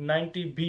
90B।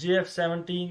JF-17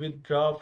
withdraw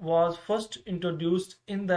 was first introduced in the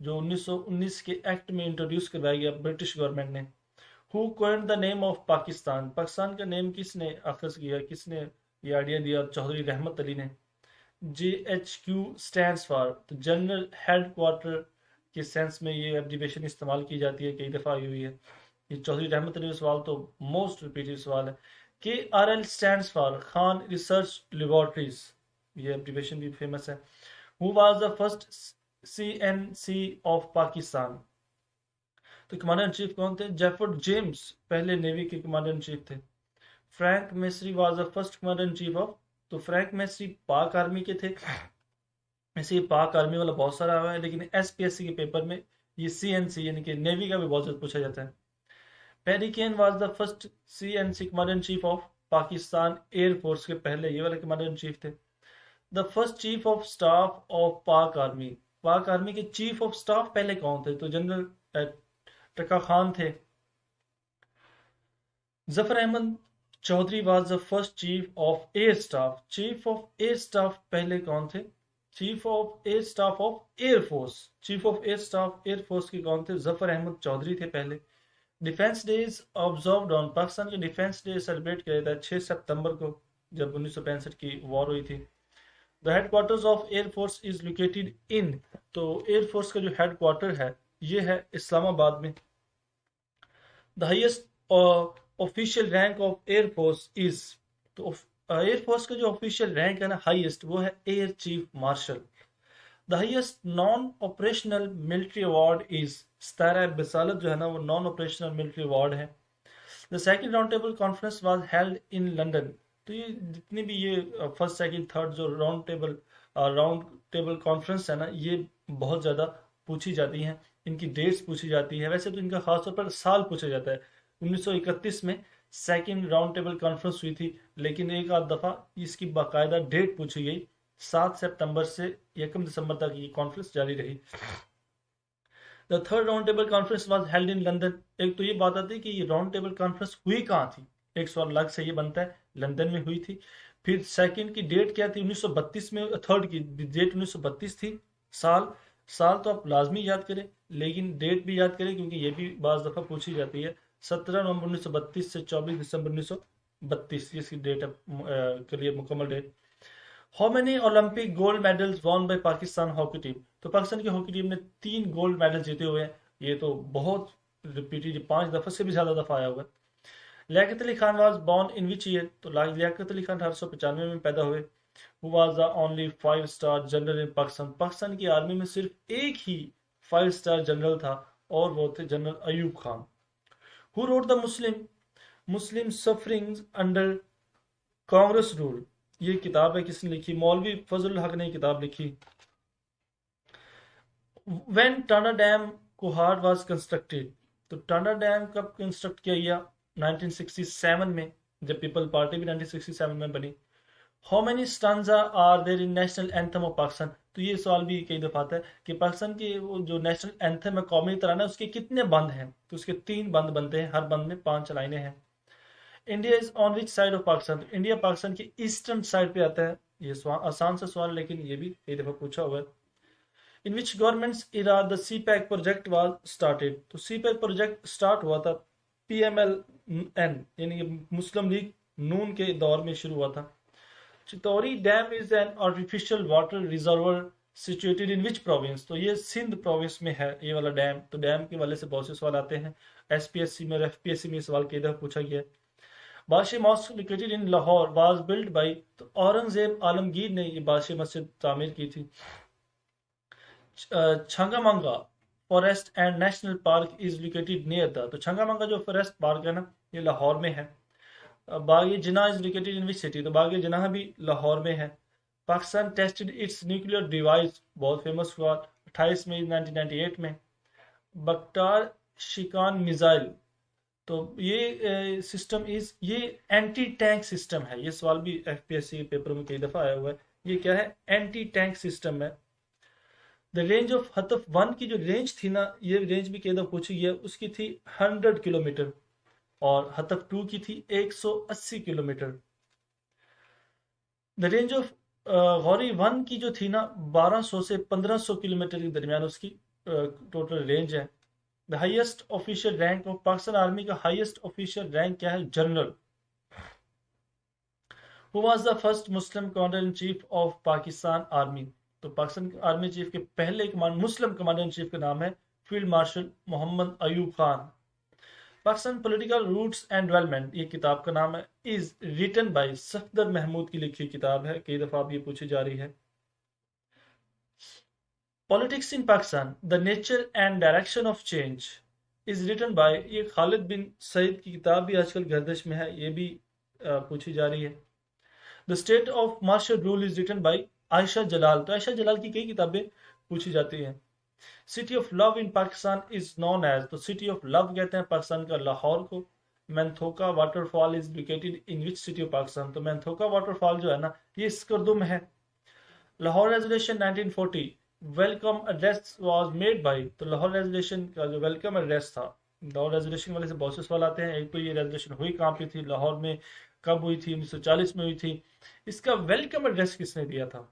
جو 1919 کے act میں انٹروڈیوس کروایا گیا برٹش گورنمنٹ نے. ہو کوئنڈ دا نیم آف پاکستان؟ پاکستان کا نیم کس نے اخذ کیا، کس نے یہ آئیڈیا دیا؟ چودھری رحمت علی نے. JHQ stands for general headquarter کے سینس میں یہ ایبریویشن استعمال کی جاتی ہے، کئی دفعہ آئی ہوئی ہے. یہ چودھری رحمت علی سوال تو موسٹ ریپیٹڈ سوال ہے. KRL stands for Khan research laboratories, یہ ایبریویشن بھی فیمس ہے. Who was the first CNC of Pakistan? تو کمانڈر ان چیف کون تھے؟ جیفرڈ جیمز پہلے نیوی کے کمانڈر ان چیف تھے. Frank Messervy was the first commander in chief of, تو فرینک میسری پاک آرمی کے تھے. ایسے یہ پاک آرمی والا بہت سارا ہوا ہے، لیکن SPSC کے پیپر میں یہ CNC یعنی کہ نیوی کا بھی بہت زیادہ پوچھا جاتا ہے. Perry Keene was the first CNC commander in chief of Pakistan air force کے پہلے یہ والے کمانڈر ان چیف تھے. The first chief of staff of Pak army, Pak army کے چیف آف سٹاف پہلے کون تھے؟ تو جنرل ٹکا خان تھے. Zafar Ahmed Chaudhry was the first chief of air staff, chief of air staff پہلے کون تھے؟ Chief of air staff of air force, chief of air staff year force کے کون تھے؟ ظفر احمد چودھری تھے پہلے. ڈیفینس ڈیز آبزروڈ آن، پاکستان کے ڈیفینس ڈے سیلیبریٹ کیا جاتا ہے 6 ستمبر کو، جب 1965 کی وار ہوئی تھی. The headquarters of air force is located in, تو ایئر فورس کا جو ہیڈ کوارٹر ہے یہ ہے اسلام آباد میں. The highest official rank of air force از، تو ایئر فورس کا جو آفیشیل رینک ہے نا ہائیسٹ، وہ ہے air chief marshal. The highest non operational military award is, Sitara Basalat جو ہے نا وہ نان آپریشنل ملٹری ایوارڈ ہے. The second round table conference was held in London, تو یہ جتنی بھی یہ فرسٹ سیکنڈ تھرڈ جو راؤنڈ ٹیبل کانفرنس ہے نا یہ بہت زیادہ پوچھی جاتی ہیں، ان کی ڈیٹس پوچھی جاتی ہے. ویسے تو ان کا خاص طور پر سال پوچھا جاتا ہے. 1931 میں سیکنڈ راؤنڈ ٹیبل کانفرنس ہوئی تھی، لیکن ایک آدھ دفعہ اس کی باقاعدہ ڈیٹ پوچھی گئی. 7 ستمبر سے 1 دسمبر تک یہ کانفرنس جاری رہی. The third round table conference was held in London. ایک تو یہ بات آتی ہے کہ یہ راؤنڈ ٹیبل کانفرنس ہوئی کہاں تھی، ایک سوال الگ سے یہ بنتا ہے، لندن میں ہوئی تھی. پھر سیکنڈ کی ڈیٹ کیا تھی 1932 میں، تھرڈ کی ڈیٹ 1932 تھی. سال تو آپ لازمی یاد کریں، لیکن ڈیٹ بھی یاد کریں کیونکہ یہ بھی بعض دفعہ پوچھی جاتی ہے. 17 نومبر 1932 سے 24 دسمبر 1932 یہ اس کی ڈیٹ کلیئر مکمل date. How many Olympic gold medals won by Pakistan hockey team? تو پاکستان کی ہاکی ٹیم نے 3 گولڈ میڈل جیتے ہوئے ہیں. یہ تو بہت ریپیٹڈ 5 دفعہ سے بھی زیادہ دفعہ آیا ہوا ہے. Liaquat Ali Khan was born in which year? تو لیاقت علی خان 1895 میں پیدا ہوئے. Who was the only 5-star general in Pakistan? Pakistan کی آرمی میں صرف ایک ہی 5 star جنرل تھا اور وہ تھے general Ayub Khan. Who wrote the Muslim sufferings under Congress rule؟ یہ کتاب ہے کس نے لکھی؟ مولوی فضل الحق نے کتاب لکھی. When Tanda dam Kohat was constructed? تو ٹانڈا ڈیم کب کنسٹرکٹ کیا گیا؟ 1967 میں، جب پیپل پارٹی بھی 1967 میں بنی. How many stanza are there in national anthem of Pakistan? تو یہ سوال بھی کئی دفعہ آتا ہے کہ پاکستان کی وہ جو نیشنل اینتھم ہے، قومی ترانہ، اس کے کتنے بند ہیں؟ تو اس کے 3 بند بنتے ہیں، ہر بند میں 5 لائنیں ہیں. India is on which side of Pakistan? India Pakistan کی ایسٹرن سائڈ پہ آتا ہے. یہ آسان سا سوال لیکن یہ بھی کئی دفعہ پوچھا ہوا ہے. In which government's era the CPEC project was started? تو سی پیک پروجیکٹ اسٹارٹ ہوا تھا PMLN یعنی کہ مسلم لیگ نون کے دور میں شروع ہوا تھا. Chotiari dam is an artificial water reservoir situated in which province? تو یہ سندھ پروونس میں ہے یہ والا ڈیم. تو ڈیم کے والے سے بہت سے سوال آتے ہیں، SPSC میں اور FPSC میں سوال کئی دفعہ پوچھا گیا ہے. Badshah mosque located in Lahore was built by? تو اورنگزیب عالمگیر نے یہ بادشاہ مسجد تعمیر کی تھی. چھنگا منگا forest and national park is located near the? تو چھنگا منگا جو فوریسٹ پارک ہے نا یہ لاہور میں ہے. باغ جناح از لوکیٹڈ ان وچ سٹی؟ تو باغ جناح بھی لاہور میں ہے. Pakistan tested its nuclear device? بہت فیمس ہوا 28 مئی 1998 میں. بکٹار شیکان میزائل، تو یہ سسٹم از، یہ اینٹی ٹینک سسٹم ہے. یہ سوال بھی FPSC کے پیپر میں کئی دفعہ آیا ہوا ہے. یہ کیا ہے؟ اینٹی ٹینک سسٹم ہے. دا رینج آف ہتف 1 کی جو رینج تھی نا، یہ رینج بھی کئی دفعہ پوچھی گیا، اس کی تھی 100 کلومیٹر اور ہتف 2 کی تھی 180 kilometre. The range of Ghori 1 کی جو تھی نا 1200 سے 1500 کلومیٹر کے درمیان اس کی ٹوٹل رینج ہے. The highest official rank of Pakistan army کا ہائیسٹ آفیشیل رینک کیا ہے؟ General. Who was the first Muslim commander in chief of Pakistan Army? تو پاکستان آرمی چیف کے پہلے مسلم کمانڈر ان چیف کا نام ہے field marshal Muhammad Ayub Khan. Pakistan political roots and development یہ کتاب کا نام ہے. Is written by Safdar Mahmood کی لکھی کتاب ہے. کئی دفعہ اب یہ پوچھی جا رہی ہے. Politics in Pakistan the nature and direction of change is written by, یہ خالد بن سعید کی کتاب بھی آج کل گردش میں ہے، یہ بھی پوچھی جا رہی ہے. The state of martial rule is written by Ayesha Jalal. تو عائشہ جلال کی کئی کتابیں پوچھی جاتی ہیں. City of love in Pakistan is known as, تو سٹی آف لو کہتے ہیں پاکستان کا لاہور کو. Manthoka waterfall is located in which city of Pakistan, تو مینتھوکا واٹر فال جو ہے نا یہ اسکردو میں ہے. Lahore resolution 1940 welcome address was made by, تو لاہور ریزولوشن کا جو ویلکم ایڈریس تھا، لاہور ریزولوشن والے سے بہت سے سوال آتے ہیں. ایک تو یہ ریزولوشن ہوئی کہاں پہ تھی، لاہور میں کب ہوئی تھی؟ 1940 میں ہوئی تھی. اس کا ویلکم ایڈریس کس نے دیا تھا؟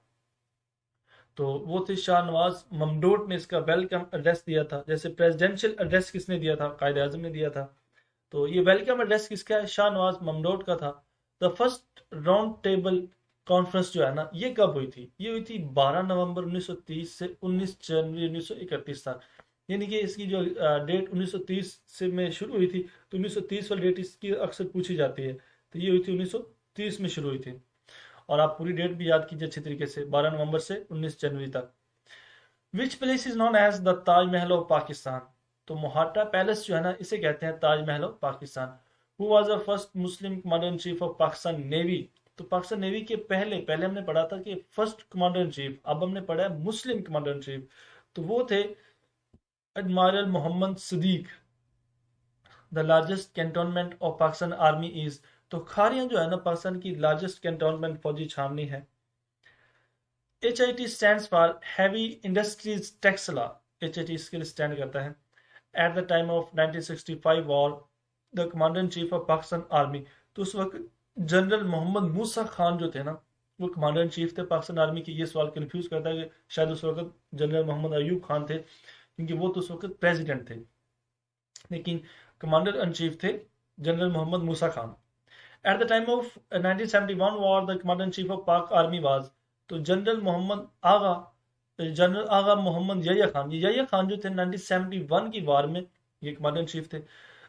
تو وہ تھے شاہ نواز ممدوٹ نے اس کا ویلکم ایڈریس دیا تھا. جیسے پریزیڈینشل ایڈریس کس نے دیا تھا؟ قائد اعظم نے دیا تھا. تو یہ ویلکم ایڈریس کس کا ہے؟ شاہ نواز ممدوٹ کا تھا. The first round table conference جو ہے نا یہ کب ہوئی تھی؟ یہ ہوئی تھی 12 نومبر 1930 سے 19 جنوری 1931 تک. یعنی کہ اس کی جو ڈیٹ 1930 سے میں شروع ہوئی تھی، تو 1930 والی ڈیٹ اس کی اکثر پوچھی جاتی ہے. تو یہ ہوئی تھی 1930 میں شروع ہوئی تھی. اور آپ پوری ڈیٹ بھی یاد کیجئے اچھے طریقے سے، 12 نومبر سے 19 جنوری تک. وچ place is known as the Taj Mahal of Pakistan? تو موہاٹا پیلس جو ہے نا اسے کہتے ہیں Taj Mahal of Pakistan. Who was the first Muslim commander in chief of Pakistan navy? تو پاکستان نیوی کے پہلے ہم نے پڑھا تھا کہ فرسٹ کمانڈر ان چیف، اب ہم نے پڑھا ہے مسلم کمانڈر ان چیف. تو وہ تھے admiral Muhammad Siddiq. The largest cantonment of Pakistan army is, تو کھاریاں جو ہے نا پاکستان کی لارجسٹ کینٹونمنٹ فوجی چھاونی ہے. H I T stands for heavy industries Taxila. H I T اس کے لیے اسٹینڈ کرتا ہے. At the time of 1965 war the commander in chief of Pakistan army, تو اس وقت جنرل محمد موسیٰ خان جو تھے نا وہ کمانڈر ان چیف تھے پاکستان آرمی کی. یہ سوال کنفیوز کرتا ہے کہ شاید اس وقت جنرل محمد ایوب خان تھے، کیونکہ وہ تو اس وقت پریزیڈنٹ تھے، لیکن کمانڈر ان چیف تھے general Muhammad Musa Khan. At the time of 1971 war the commander in chief of Pak army was, تو جنرل آغا محمد یحییٰ خان، یہ یحییٰ خان جو تھے 1971 کی وار میں یہ کمانڈر ان چیف تھے.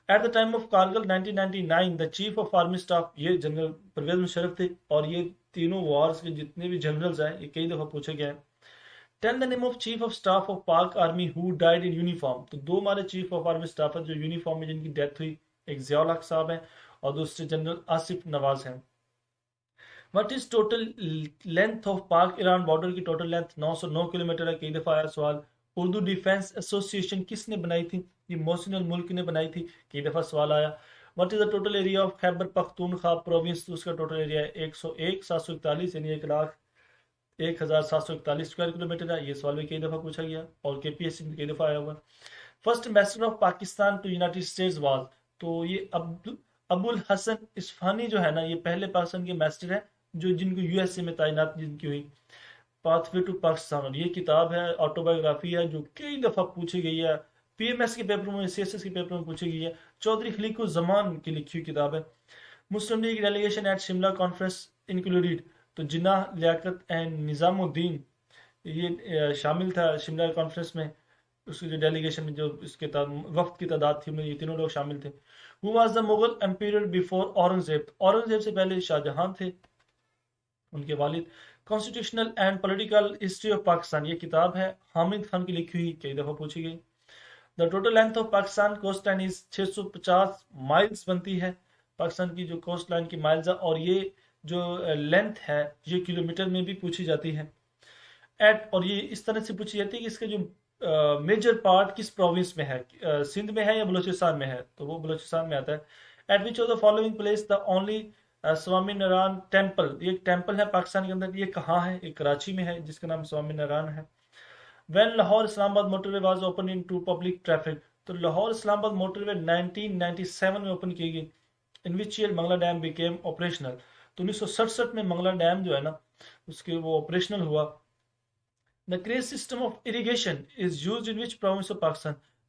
At the time of Kargil 1999 the chief of army staff, یہ جنرل پرویز مشرف تھے. اور یہ تینوں وارز کے جتنے بھی جنرلز ہیں یہ کئی دفعہ پوچھے گئے ہیں. Tell the name of chief of staff of Pak army who died in uniform. تو دو ہمارے چیف آف آرمی اسٹاف ہیں جو یونیفارم میں جن کی ڈیتھ ہوئی، ایک ضیاء الحق صاحب ہیں اور دوسرے جنرل آصف نواز ہیں. What is total length of پاک ایران بارڈر؟ کی ٹوٹل لینتھ 909 کلومیٹر ہے. کئی دفعہ آیا سوال. اردو ڈیفینس ایسوسی ایشن کس نے بنائی تھی؟ یہ محسن الملک نے بنائی تھی. کئی دفعہ سوال آیا. What is the total area of Khyber Pakhtunkhwa province? تو اس کا ٹوٹل ایریا ہے 101,741 یعنی 1,01,741 اسکوائر کلومیٹر ہے. یہ سوال بھی کئی دفعہ پوچھا گیا اور کے پی ایس سی میں کئی دفعہ آیا ہوا. First ambassador of Pakistan to United States was, تو یہ ابو الحسن اصفہانی جو ہے نا یہ پہلے پاکستان کے ایمبیسڈر ہیں جو جن کو یو ایس اے میں تعینات جن کی ہوئی. پاتھ وے ٹو پاکستان، اور یہ کتاب ہے آٹو بایوگرافی ہے جو کئی دفعہ پوچھی گئی ہے، پی ایم ایس کے پیپروں میں، سی ایس ایس کے پیپروں میں پوچھی گئی ہے. چودھری خلیق الزمان کی لکھی ہوئی کتاب ہے. Muslim League delegation at Shimla conference included, تو جناح لیاقت اینڈ نظام الدین یہ شامل تھا شملہ کانفرنس میں. اس کی جو ڈیلیگیشن میں جو اس کے وفد کی تعداد تھی یہ تینوں لوگ شامل تھے. Who was the Mughal emperor before Aurangzeb? Aurangzeb سے پہلے شاہ جہاں تھے، ان کے والد. Constitutional and political history of Pakistan, یہ کتاب ہے حامد خان کی لکھی ہوئی، کئی دفعہ پوچھی گئی. The total length of Pakistan coastline is 650 miles بنتی ہے. پاکستان کی جو کوسٹ لائن کی مائلز ہے، اور یہ جو لینتھ ہے یہ کلومیٹر میں بھی پوچھی جاتی ہے. اور یہ اس طرح سے پوچھی جاتی ہے کہ اس کا جو میجر پارٹ کس پروونس میں ہے، سندھ میں ہے یا بلوچستان میں ہے؟ تو وہ بلوچستان میں آتا ہے. At which of the following place the only Swami Narayan temple, یہ ایک ٹیمپل ہے پاکستان کے اندر، یہ کہاں ہے؟ یہ کراچی میں ہے جس کا نام سوامی ناران ہے. When Lahore Islamabad motorway was open in to public traffic, تو لاہور اسلام آباد موٹر وے 1997 میں اوپن کی گئی. In which year Mangla dam became operational, تو 1967 میں منگلا ڈیم جو ہے نا اس کے وہ آپریشنل ہوا. The Craze system of irrigation is used in which province of Pakistan?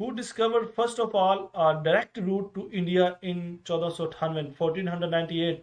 Who discovered first of all a direct route to India in 1498?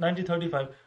1935।